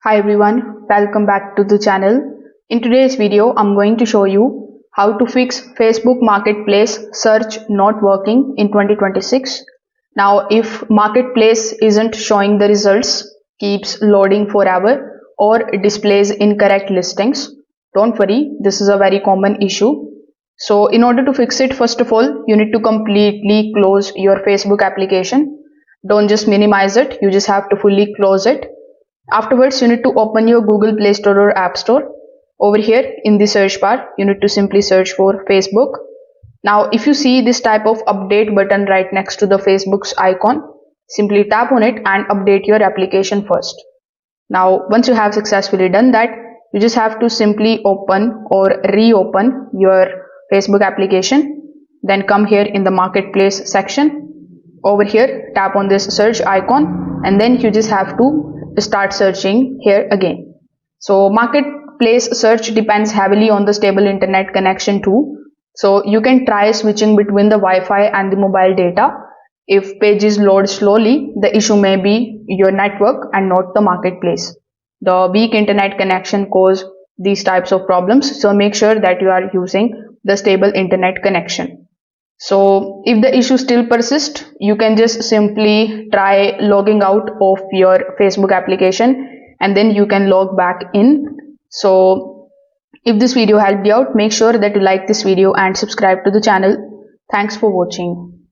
Hi everyone, welcome back to the channel. In today's video, I'm going to show you how to fix Facebook Marketplace search not working in 2026. Now, if Marketplace isn't showing the results, keeps loading forever, or displays incorrect listings, don't worry, this is a very common issue. So, in order to fix it, first of all, you need to completely close your Facebook application. Don't just minimize it, you just have to fully close it. Afterwards, you need to open your Google Play Store or App Store. Over here in the search bar, you need to simply search for Facebook. Now, if you see this type of update button right next to the Facebook's icon, simply tap on it and update your application first. Now, once you have successfully done that, you just have to simply open or reopen your Facebook application. Then come here in the Marketplace section. Over here, tap on this search icon, and then you just have to start searching here again. So Marketplace search depends heavily on the stable internet connection too. So you can try switching between the Wi-Fi and the mobile data. If pages load slowly, the issue may be your network and not the marketplace. The weak internet connection cause these types of problems, so make sure that you are using the stable internet connection. So if the issue still persists, you can just simply try logging out of your Facebook application and then you can log back in. So if this video helped you out, make sure that you like this video and subscribe to the channel. Thanks for watching.